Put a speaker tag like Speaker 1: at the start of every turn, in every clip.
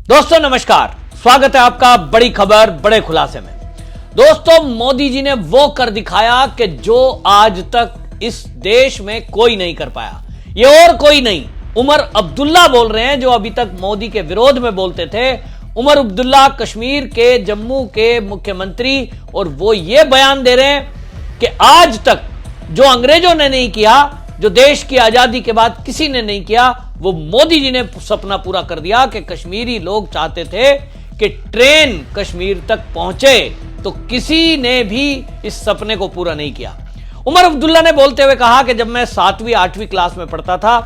Speaker 1: दोस्तों नमस्कार, स्वागत है आपका बड़ी खबर बड़े खुलासे में। दोस्तों, मोदी जी ने वो कर दिखाया कि जो आज तक इस देश में कोई नहीं कर पाया। ये और कोई नहीं, उमर अब्दुल्ला बोल रहे हैं, जो अभी तक मोदी के विरोध में बोलते थे। उमर अब्दुल्ला कश्मीर के, जम्मू के मुख्यमंत्री, और वो ये बयान दे रहे हैं कि आज तक जो अंग्रेजों ने नहीं किया, जो देश की आजादी के बाद किसी ने नहीं किया, वो मोदी जी ने सपना पूरा कर दिया। कि कश्मीरी लोग चाहते थे कि ट्रेन कश्मीर तक पहुंचे, तो किसी ने भी इस सपने को पूरा नहीं किया। उमर अब्दुल्ला ने बोलते हुए कहा कि जब मैं 7वीं 8वीं क्लास में पढ़ता था,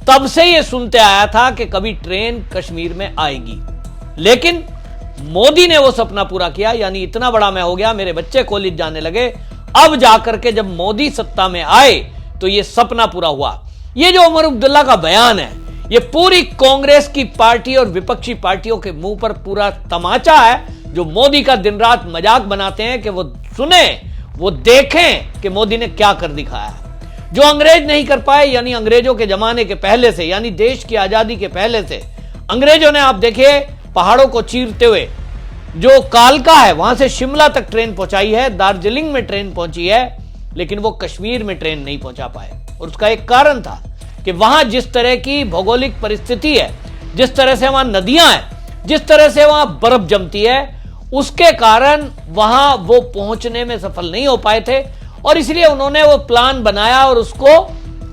Speaker 1: तब से ये सुनते आया था कि कभी ट्रेन कश्मीर में आएगी, लेकिन मोदी ने वो सपना पूरा किया। यानी इतना बड़ा मैं हो गया, मेरे बच्चे कॉलेज जाने लगे, अब जाकर के जब मोदी सत्ता में आए तो ये सपना पूरा हुआ। ये जो उमर अब्दुल्ला का बयान है, ये पूरी कांग्रेस की पार्टी और विपक्षी पार्टियों के मुंह पर पूरा तमाचा है, जो मोदी का दिन रात मजाक बनाते हैं कि वो सुने, वो देखें कि मोदी ने क्या कर दिखाया है। जो अंग्रेज नहीं कर पाए, यानी अंग्रेजों के जमाने के पहले से, यानी देश की आजादी के पहले से अंग्रेजों ने, आप देखिए, पहाड़ों को चीरते हुए जो कालका है वहां से शिमला तक ट्रेन पहुंचाई है, दार्जिलिंग में ट्रेन पहुंची है, लेकिन वो कश्मीर में ट्रेन नहीं पहुंचा पाए। और उसका एक कारण था कि वहां जिस तरह की भौगोलिक परिस्थिति है, जिस तरह से वहां नदियां हैं, जिस तरह से वहां बर्फ जमती है, उसके कारण वहां वो पहुंचने में सफल नहीं हो पाए थे। और इसलिए उन्होंने वो प्लान बनाया और उसको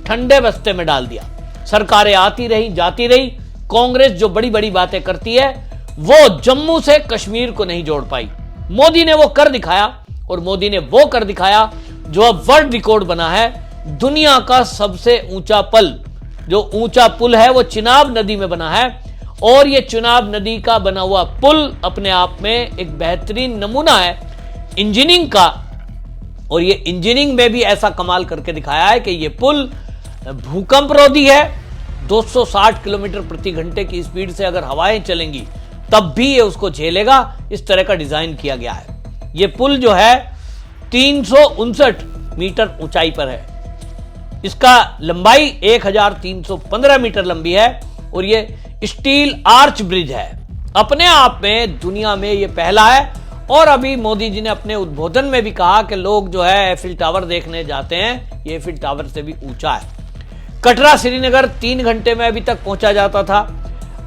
Speaker 1: ठंडे बस्ते में डाल दिया। सरकारें आती रही, जाती रही, कांग्रेस जो बड़ी बड़ी बातें करती है, वो जम्मू से कश्मीर को नहीं जोड़ पाई। मोदी ने वो कर दिखाया, और मोदी ने वो कर दिखाया जो अब वर्ल्ड रिकॉर्ड बना है। दुनिया का सबसे ऊंचा पुल, जो ऊंचा पुल है, वो चिनाब नदी में बना है। और ये चिनाब नदी का बना हुआ पुल अपने आप में एक बेहतरीन नमूना है इंजीनियरिंग का। और ये इंजीनियरिंग में भी ऐसा कमाल करके दिखाया है कि ये पुल भूकंप रोधी है। 260 किलोमीटर प्रति घंटे की स्पीड से अगर हवाएं चलेंगी तब भी ये उसको झेलेगा। इस तरह का डिजाइन किया गया है। ये पुल जो है 359 मीटर ऊंचाई पर है। इसका लंबाई 1315 मीटर लंबी है, और ये स्टील आर्च ब्रिज है। अपने आप में दुनिया में ये पहला है। और अभी मोदी जी ने अपने उद्बोधन में भी कहा कि लोग जो है एफिल टावर देखने जाते हैं, ये एफिल टावर से भी ऊंचा है। कटरा श्रीनगर 3 घंटे में अभी तक पहुंचा जाता था।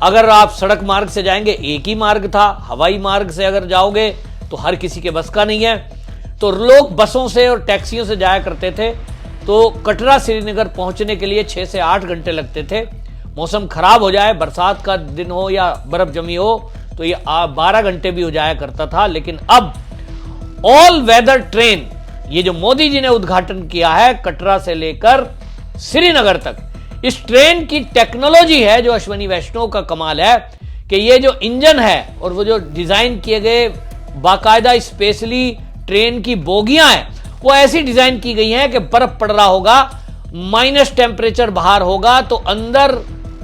Speaker 1: अगर आप सड़क मार्ग से जाएंगे, एक ही मार्ग था। हवाई मार्ग से अगर जाओगे तो हर किसी के बस का नहीं है, तो लोग बसों से और टैक्सियों से जाया करते थे। तो कटरा श्रीनगर पहुंचने के लिए 6 से 8 घंटे लगते थे। मौसम खराब हो जाए, बरसात का दिन हो या बर्फ जमी हो, तो ये 12 घंटे भी हो जाया करता था। लेकिन अब ऑल वेदर ट्रेन, ये जो मोदी जी ने उद्घाटन किया है, कटरा से लेकर श्रीनगर तक, इस ट्रेन की टेक्नोलॉजी है जो अश्विनी वैष्णव का कमाल है। कि ये जो इंजन है और वो जो डिजाइन किए गए बाकायदा स्पेशली ट्रेन की बोगियां हैं, वो ऐसी डिजाइन की गई हैं कि बर्फ पड़ रहा होगा, माइनस टेम्परेचर बाहर होगा, तो अंदर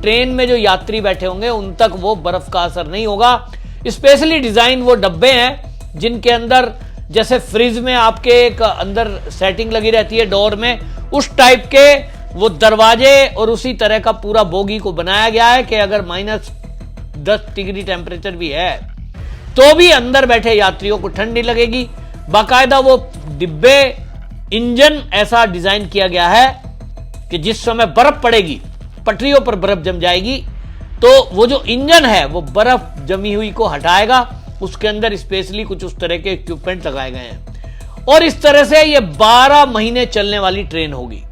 Speaker 1: ट्रेन में जो यात्री बैठे होंगे उन तक वो बर्फ का असर नहीं होगा। स्पेशली डिजाइन वो डब्बे हैं जिनके अंदर, जैसे फ्रिज में आपके एक अंदर सेटिंग लगी रहती है डोर में, उस टाइप के वो दरवाजे, और उसी तरह का पूरा बोगी को बनाया गया है कि अगर -10 डिग्री टेम्परेचर भी है तो भी अंदर बैठे यात्रियों को ठंड नहीं लगेगी। बाकायदा वो डिब्बे, इंजन ऐसा डिजाइन किया गया है कि जिस समय बर्फ पड़ेगी, पटरियों पर बर्फ जम जाएगी, तो वो जो इंजन है वो बर्फ जमी हुई को हटाएगा। उसके अंदर स्पेशली कुछ उस तरह के इक्विपमेंट लगाए गए हैं, और इस तरह से ये 12 महीने चलने वाली ट्रेन होगी।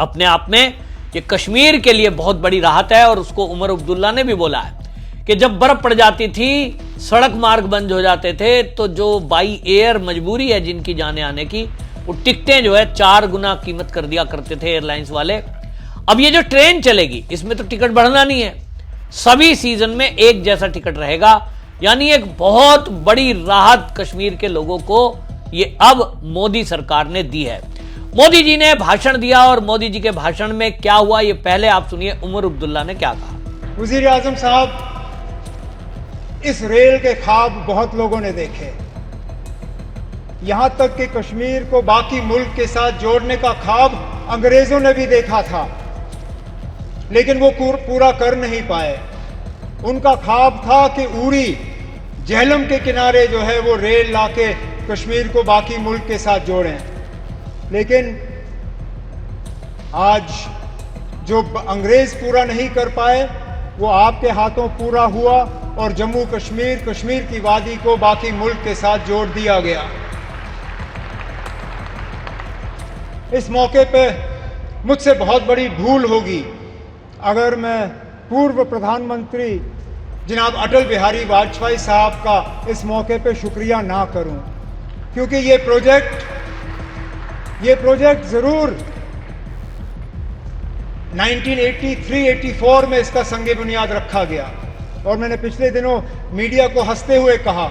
Speaker 1: अपने आप में ये कश्मीर के लिए बहुत बड़ी राहत है। और उसको उमर अब्दुल्ला ने भी बोला है कि जब बर्फ पड़ जाती थी, सड़क मार्ग बंद हो जाते थे, तो जो बाई एयर मजबूरी है जिनकी जाने आने की, वो टिकटें जो है 4 गुना कीमत कर दिया करते थे एयरलाइंस वाले। अब ये जो ट्रेन चलेगी, इसमें तो टिकट बढ़ना नहीं है, सभी सीजन में एक जैसा टिकट रहेगा। यानी एक बहुत बड़ी राहत कश्मीर के लोगों को ये अब मोदी सरकार ने दी है। मोदी जी ने भाषण दिया, और मोदी जी के भाषण में क्या हुआ, ये पहले आप सुनिए उमर अब्दुल्ला ने क्या कहा।
Speaker 2: वज़ीर आज़म साहब, इस रेल के ख्वाब बहुत लोगों ने देखे, यहां तक कि कश्मीर को बाकी मुल्क के साथ जोड़ने का ख्वाब अंग्रेजों ने भी देखा था, लेकिन वो पूरा कर नहीं पाए। उनका ख्वाब था कि उड़ी झेलम के किनारे जो है वो रेल लाके कश्मीर को बाकी मुल्क के साथ जोड़ें। लेकिन आज जो अंग्रेज पूरा नहीं कर पाए वो आपके हाथों पूरा हुआ और जम्मू कश्मीर, कश्मीर की वादी को बाकी मुल्क के साथ जोड़ दिया गया। इस मौके पे मुझसे बहुत बड़ी भूल होगी अगर मैं पूर्व प्रधानमंत्री जनाब अटल बिहारी वाजपेयी साहब का इस मौके पे शुक्रिया ना करूं, क्योंकि ये प्रोजेक्ट ज़रूर 1983-84 में इसका संगे बुनियाद रखा गया। और मैंने पिछले दिनों मीडिया को हंसते हुए कहा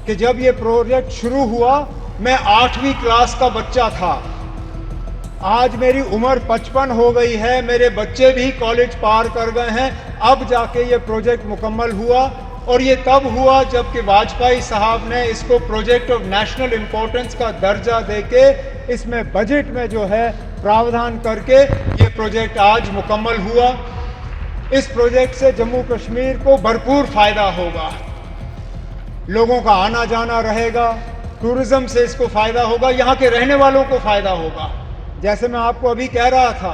Speaker 2: कि जब ये प्रोजेक्ट शुरू हुआ मैं 8वीं क्लास का बच्चा था। आज मेरी उम्र 55 हो गई है, मेरे बच्चे भी कॉलेज पार कर गए हैं। अब जाके ये प्रोजेक्ट मुकम्मल हुआ और ये तब हुआ जबकि वाजपेयी साहब ने इसको प्रोजेक्ट ऑफ नेशनल इम्पोर्टेंस का दर्जा देके इसमें बजट में जो है प्रावधान करके ये प्रोजेक्ट आज मुकम्मल हुआ। इस प्रोजेक्ट से जम्मू कश्मीर को भरपूर फायदा होगा, लोगों का आना जाना रहेगा, टूरिज्म से इसको फायदा होगा, यहाँ के रहने वालों को फायदा होगा। जैसे मैं आपको अभी कह रहा था,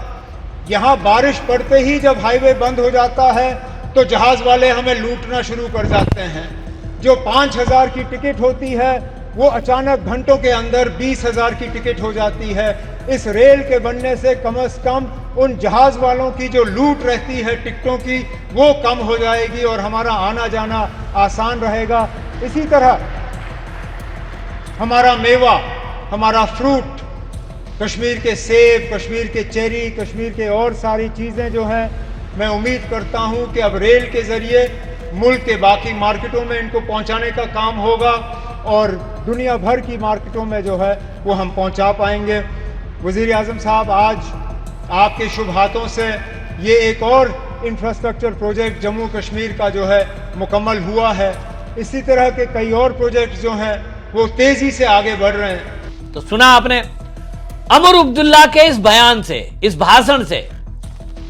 Speaker 2: यहाँ बारिश पड़ते ही जब हाईवे बंद हो जाता है तो जहाज वाले हमें लूटना शुरू कर जाते हैं। जो 5,000 की टिकट होती है वो अचानक घंटों के अंदर 20,000 की टिकट हो जाती है। इस रेल के बनने से कम उन जहाज वालों की जो लूट रहती है टिकटों की वो कम हो जाएगी और हमारा आना जाना आसान रहेगा। इसी तरह हमारा मेवा, हमारा फ्रूट, कश्मीर के सेब, कश्मीर के चेरी, कश्मीर के और सारी चीज़ें जो हैं, मैं उम्मीद करता हूं कि अब रेल के ज़रिए मुल्क के बाकी मार्केटों में इनको पहुंचाने का काम होगा और दुनिया भर की मार्केटों में जो है वो हम पहुंचा पाएंगे। वज़ीर आज़म साहब, आज आपके शुभ हाथों से ये एक और इंफ्रास्ट्रक्चर प्रोजेक्ट जम्मू कश्मीर का जो है मुकम्मल हुआ है। इसी तरह के कई और प्रोजेक्ट्स जो हैं वो तेज़ी से आगे बढ़ रहे हैं।
Speaker 1: तो सुना आपने उमर अब्दुल्ला के इस बयान से, इस भाषण से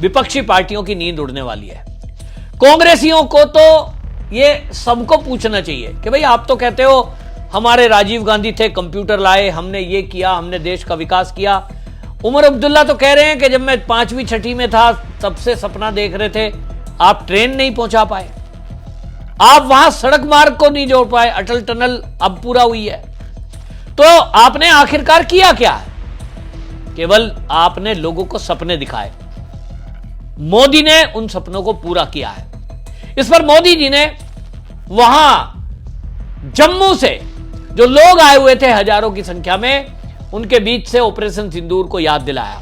Speaker 1: विपक्षी पार्टियों की नींद उड़ने वाली है। कांग्रेसियों को तो ये सबको पूछना चाहिए कि भाई आप तो कहते हो हमारे राजीव गांधी थे, कंप्यूटर लाए, हमने ये किया, हमने देश का विकास किया। उमर अब्दुल्ला तो कह रहे हैं कि जब मैं 5वीं 6वीं में था तब से सपना देख रहे थे, आप ट्रेन नहीं पहुंचा पाए, आप वहां सड़क मार्ग को नहीं जोड़ पाए, अटल टनल अब पूरा हुई है। तो आपने आखिरकार किया क्या है? केवल आपने लोगों को सपने दिखाए। मोदी ने उन सपनों को पूरा किया है। इस पर मोदी जी ने वहां जम्मू से जो लोग आए हुए थे हजारों की संख्या में, उनके बीच से ऑपरेशन सिंदूर को याद दिलाया।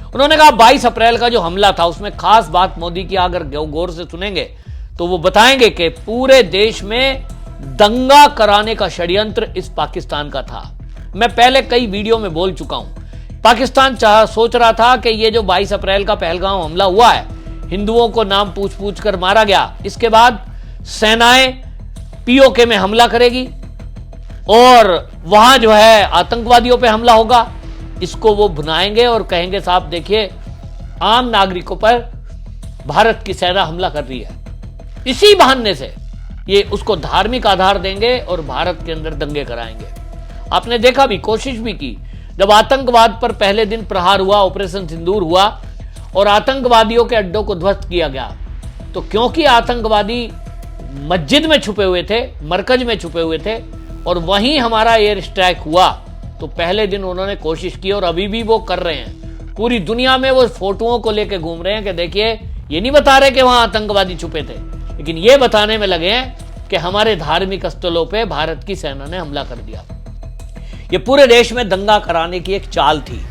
Speaker 1: उन्होंने कहा 22 अप्रैल का जो हमला था उसमें खास बात मोदी की अगर गौर से सुनेंगे तो वो बताएंगे कि पूरे देश में दंगा कराने का षड्यंत्र इस पाकिस्तान का था। मैं पहले कई वीडियो में बोल चुका हूं, पाकिस्तान सोच रहा था कि ये जो 22 अप्रैल का पहलगाम हमला हुआ है, हिंदुओं को नाम पूछ कर मारा गया, इसके बाद सेनाएं पीओके में हमला करेगी और वहां जो है आतंकवादियों पे हमला होगा। इसको वो भुनाएंगे और कहेंगे साहब देखिए आम नागरिकों पर भारत की सेना हमला कर रही है। इसी बहाने से ये उसको धार्मिक आधार देंगे और भारत के अंदर दंगे कराएंगे। आपने देखा भी, कोशिश भी की, जब आतंकवाद पर पहले दिन प्रहार हुआ, ऑपरेशन सिंदूर हुआ और आतंकवादियों के अड्डों को ध्वस्त किया गया, तो क्योंकि आतंकवादी मस्जिद में छुपे हुए थे, मरकज में छुपे हुए थे और वहीं हमारा एयर स्ट्राइक हुआ, तो पहले दिन उन्होंने कोशिश की और अभी भी वो कर रहे हैं। पूरी दुनिया में वो फोटोओं को लेकर घूम रहे हैं कि देखिए, ये नहीं बता रहे कि वहां आतंकवादी छुपे थे, लेकिन ये बताने में लगे हैं कि हमारे धार्मिक स्थलों पे भारत की सेना ने हमला कर दिया। ये पूरे देश में दंगा कराने की एक चाल थी।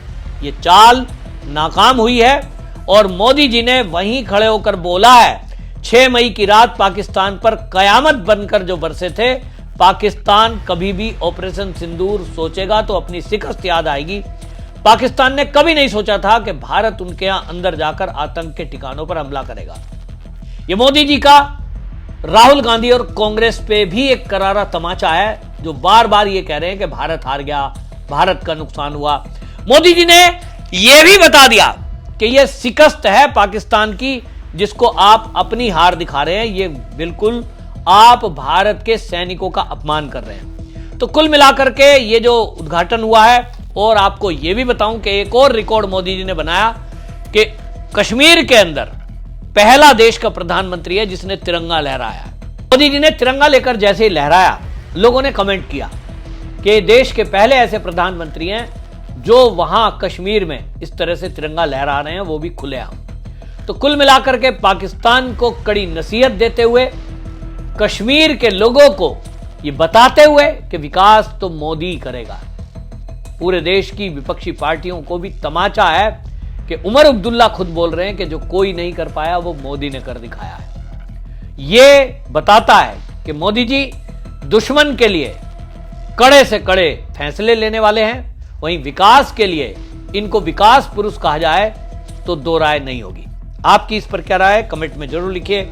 Speaker 1: ये चाल नाकाम हुई है और मोदी जी ने वहीं खड़े होकर बोला है, 6 मई की रात पाकिस्तान पर कयामत बनकर जो बरसे थे, पाकिस्तान कभी भी ऑपरेशन सिंदूर सोचेगा तो अपनी शिकस्त याद आएगी। पाकिस्तान ने कभी नहीं सोचा था कि भारत उनके यहां अंदर जाकर आतंक के ठिकानों पर हमला करेगा। ये मोदी जी का राहुल गांधी और कांग्रेस पे भी एक करारा तमाचा है, जो बार बार ये कह रहे हैं कि भारत हार गया, भारत का नुकसान हुआ। मोदी जी ने यह भी बता दिया कि यह शिकस्त है पाकिस्तान की, जिसको आप अपनी हार दिखा रहे हैं, ये बिल्कुल आप भारत के सैनिकों का अपमान कर रहे हैं। तो कुल मिलाकर के ये जो उद्घाटन हुआ है, और आपको ये भी बताऊं कि एक और रिकॉर्ड मोदी जी ने बनाया कि कश्मीर के अंदर पहला देश का प्रधानमंत्री है जिसने तिरंगा लहराया। मोदी जी ने तिरंगा लेकर जैसे ही लहराया, लोगों ने कमेंट किया कि देश के पहले ऐसे प्रधानमंत्री हैं जो वहां कश्मीर में इस तरह से तिरंगा लहरा रहे हैं, वो भी खुलेआम। तो कुल मिलाकर के पाकिस्तान को कड़ी नसीहत देते हुए, कश्मीर के लोगों को ये बताते हुए कि विकास तो मोदी ही करेगा। पूरे देश की विपक्षी पार्टियों को भी तमाचा है कि उमर अब्दुल्ला खुद बोल रहे हैं कि जो कोई नहीं कर पाया वो मोदी ने कर दिखाया है। ये बताता है कि मोदी जी दुश्मन के लिए कड़े से कड़े फैसले लेने वाले हैं, वहीं विकास के लिए इनको विकास पुरुष कहा जाए तो दो राय नहीं होगी। आपकी इस पर क्या राय है, कमेंट में जरूर लिखिए।